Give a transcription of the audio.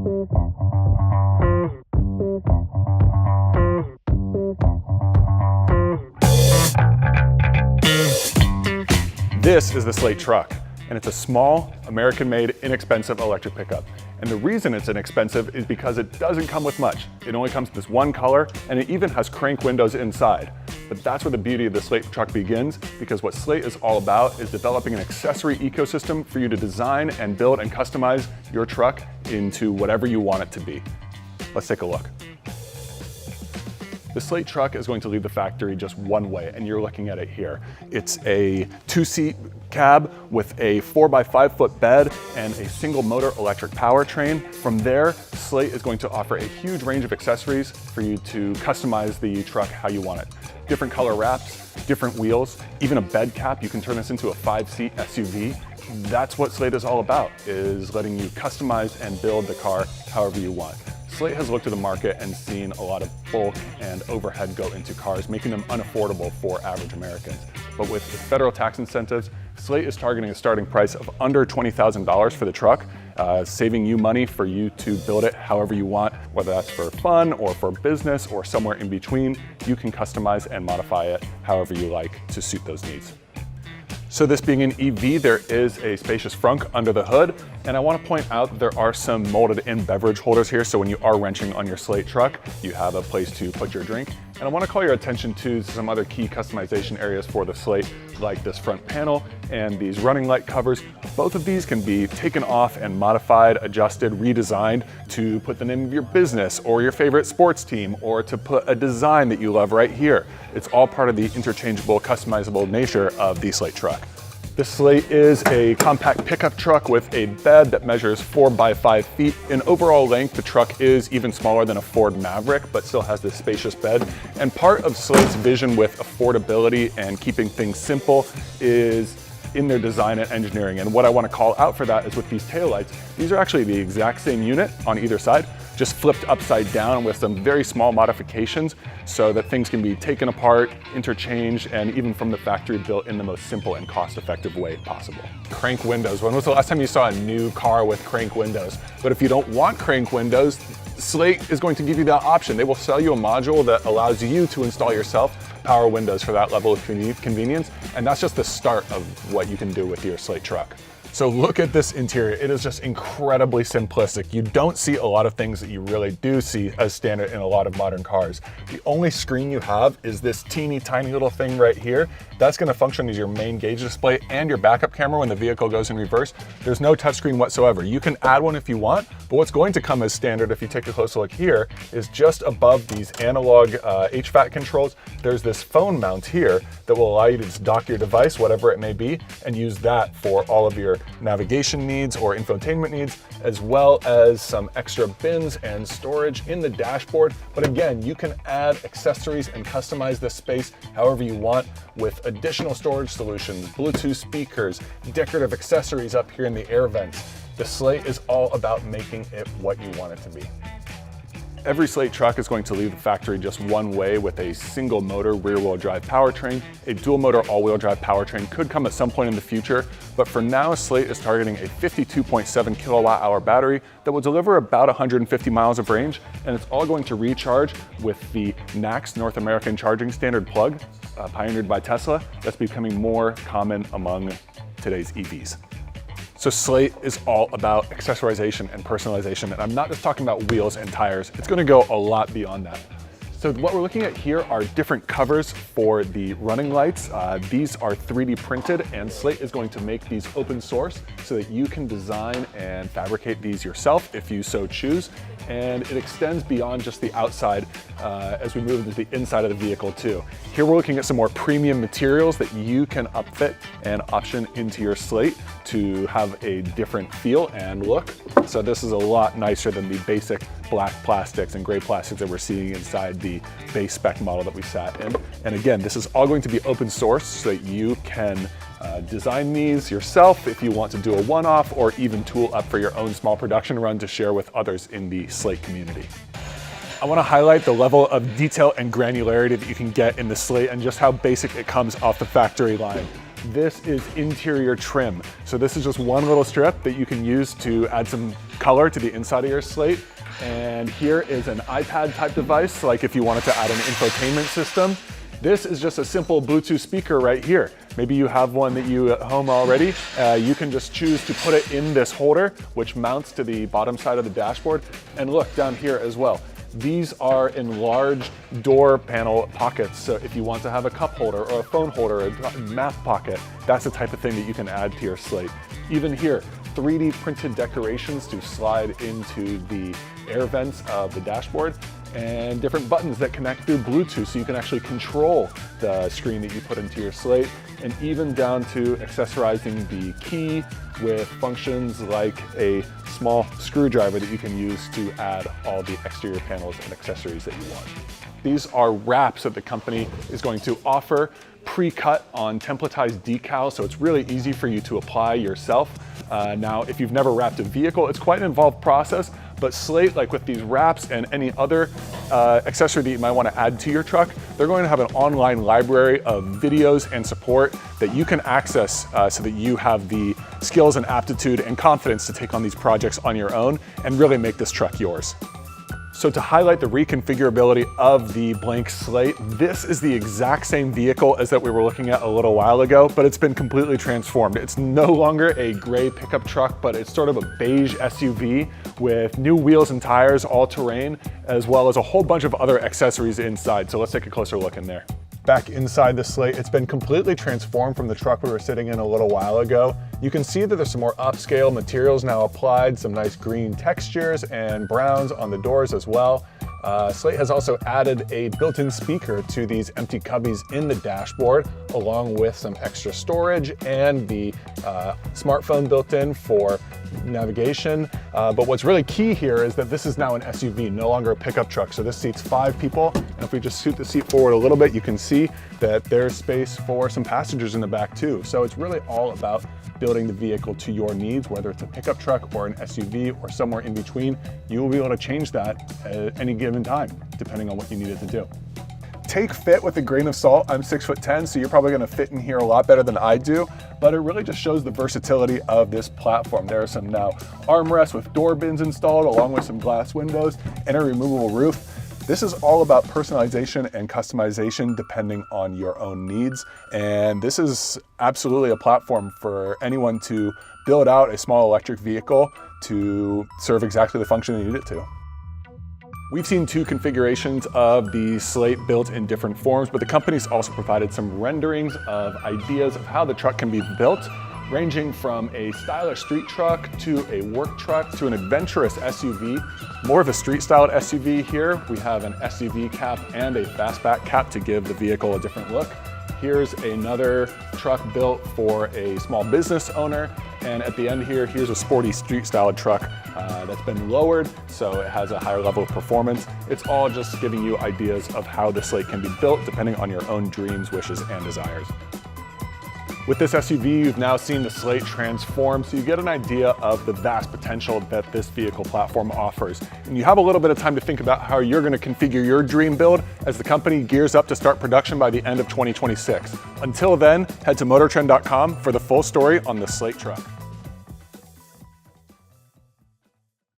This is the Slate Truck, and it's a small, American-made, inexpensive electric pickup. And the reason it's inexpensive is because it doesn't come with much. It only comes in this one color, and it even has crank windows inside. But that's where the beauty of the Slate Truck begins, because what Slate is all about is developing an accessory ecosystem for you to design and build and customize your truck into whatever you want it to be. Let's take a look. The Slate Truck is going to leave the factory just one way, and you're looking at it here. It's a 2-seat cab with a 4x5 foot bed and a single motor electric powertrain. From there, Slate is going to offer a huge range of accessories for you to customize the truck how you want it. Different color wraps, different wheels, even a bed cap. You can turn this into a 5-seat SUV. That's what Slate is all about, is letting you customize and build the car however you want. Slate has looked at the market and seen a lot of bulk and overhead go into cars, making them unaffordable for average Americans. But with the federal tax incentives, Slate is targeting a starting price of under $20,000 for the truck, saving you money for you to build it however you want, whether that's for fun or for business or somewhere in between. You can customize and modify it however you like to suit those needs. So this being an EV, there is a spacious frunk under the hood, and I want to point out there are some molded in beverage holders here, so when you are wrenching on your Slate Truck, you have a place to put your drink. And I want to call your attention to some other key customization areas for the Slate, like this front panel and these running light covers. Both of these can be taken off and modified, adjusted, redesigned to put the name of your business or your favorite sports team, or to put a design that you love right here. It's all part of the interchangeable, customizable nature of the Slate Truck. The Slate is a compact pickup truck with a bed that measures 4x5 feet. In overall length, the truck is even smaller than a Ford Maverick, but still has this spacious bed. And part of Slate's vision with affordability and keeping things simple is in their design and engineering. And what I want to call out for that is with these taillights, these are actually the exact same unit on either side, just flipped upside down with some very small modifications so that things can be taken apart, interchanged, and even from the factory built in the most simple and cost-effective way possible. Crank windows. When was the last time you saw a new car with crank windows? But if you don't want crank windows, Slate is going to give you that option. They will sell you a module that allows you to install yourself power windows for that level of convenience, and that's just the start of what you can do with your Slate Truck. So look at this interior. It is just incredibly simplistic. You don't see a lot of things that you really do see as standard in a lot of modern cars. The only screen you have is this teeny tiny little thing right here. That's going to function as your main gauge display and your backup camera when the vehicle goes in reverse. There's no touchscreen whatsoever. You can add one if you want, but what's going to come as standard, if you take a closer look here, is just above these analog HVAC controls, there's this phone mount here that will allow you to just dock your device, whatever it may be, and use that for all of your navigation needs or infotainment needs, as well as some extra bins and storage in the dashboard. But again, you can add accessories and customize this space however you want with additional storage solutions, Bluetooth speakers, decorative accessories up here in the air vents. The Slate is all about making it what you want it to be. Every Slate truck is going to leave the factory just one way with a single motor rear-wheel drive powertrain. A dual motor all-wheel drive powertrain could come at some point in the future, but for now, Slate is targeting a 52.7 kilowatt-hour battery that will deliver about 150 miles of range, and it's all going to recharge with the NACS North American Charging Standard plug, pioneered by Tesla, that's becoming more common among today's EVs. So Slate is all about accessorization and personalization, and I'm not just talking about wheels and tires. It's gonna go a lot beyond that. So what we're looking at here are different covers for the running lights. These are 3D printed, and Slate is going to make these open source so that you can design and fabricate these yourself if you so choose. And it extends beyond just the outside as we move into the inside of the vehicle too. Here we're looking at some more premium materials that you can upfit and option into your Slate to have a different feel and look. So this is a lot nicer than the basic black plastics and gray plastics that we're seeing inside the base spec model that we sat in. And again, this is all going to be open source so that you can design these yourself if you want to do a one-off, or even tool up for your own small production run to share with others in the Slate community. I want to highlight the level of detail and granularity that you can get in the Slate and just how basic it comes off the factory line. This is interior trim. So this is just one little strip that you can use to add some color to the inside of your Slate. And here is an iPad type device, like if you wanted to add an infotainment system. This is just a simple Bluetooth speaker right here. Maybe you have one that you at home already. You can just choose to put it in this holder, which mounts to the bottom side of the dashboard. And look down here as well. These are enlarged door panel pockets. So if you want to have a cup holder or a phone holder, a math pocket, that's the type of thing that you can add to your Slate. Even here, 3D printed decorations to slide into the air vents of the dashboard, and different buttons that connect through Bluetooth so you can actually control the screen that you put into your Slate, and even down to accessorizing the key with functions like a small screwdriver that you can use to add all the exterior panels and accessories that you want. These are wraps that the company is going to offer pre-cut on templatized decals, so it's really easy for you to apply yourself. Now, if you've never wrapped a vehicle, it's quite an involved process, but Slate, like with these wraps and any other accessory that you might want to add to your truck, they're going to have an online library of videos and support that you can access so that you have the skills and aptitude and confidence to take on these projects on your own and really make this truck yours. So to highlight the reconfigurability of the blank Slate, this is the exact same vehicle as that we were looking at a little while ago, but it's been completely transformed. It's no longer a gray pickup truck, but it's sort of a beige SUV with new wheels and tires, all terrain, as well as a whole bunch of other accessories inside. So let's take a closer look in there. Back inside the Slate, it's been completely transformed from the truck we were sitting in a little while ago. You can see that there's some more upscale materials now applied, some nice green textures and browns on the doors as well. Slate has also added a built-in speaker to these empty cubbies in the dashboard, along with some extra storage and the smartphone built in for navigation. But what's really key here is that this is now an SUV, no longer a pickup truck. So this seats 5 people. And if we just scoot the seat forward a little bit, you can see that there's space for some passengers in the back too. So it's really all about building the vehicle to your needs, whether it's a pickup truck or an SUV or somewhere in between. You will be able to change that at any given time, depending on what you need it to do. Take fit with a grain of salt. I'm 6'10", so you're probably gonna fit in here a lot better than I do, but it really just shows the versatility of this platform. There are some now armrests with door bins installed, along with some glass windows and a removable roof. This is all about personalization and customization depending on your own needs. And this is absolutely a platform for anyone to build out a small electric vehicle to serve exactly the function they need it to. We've seen 2 configurations of the Slate built in different forms, but the company's also provided some renderings of ideas of how the truck can be built, ranging from a stylish street truck to a work truck to an adventurous SUV. More of a street-styled SUV here. We have an SUV cap and a fastback cap to give the vehicle a different look. Here's another truck built for a small business owner. And at the end here, here's a sporty street-styled truck that's been lowered, so it has a higher level of performance. It's all just giving you ideas of how the Slate can be built depending on your own dreams, wishes, and desires. With this SUV, you've now seen the Slate transform, so you get an idea of the vast potential that this vehicle platform offers. And you have a little bit of time to think about how you're going to configure your dream build as the company gears up to start production by the end of 2026. Until then, head to motortrend.com for the full story on the Slate Truck.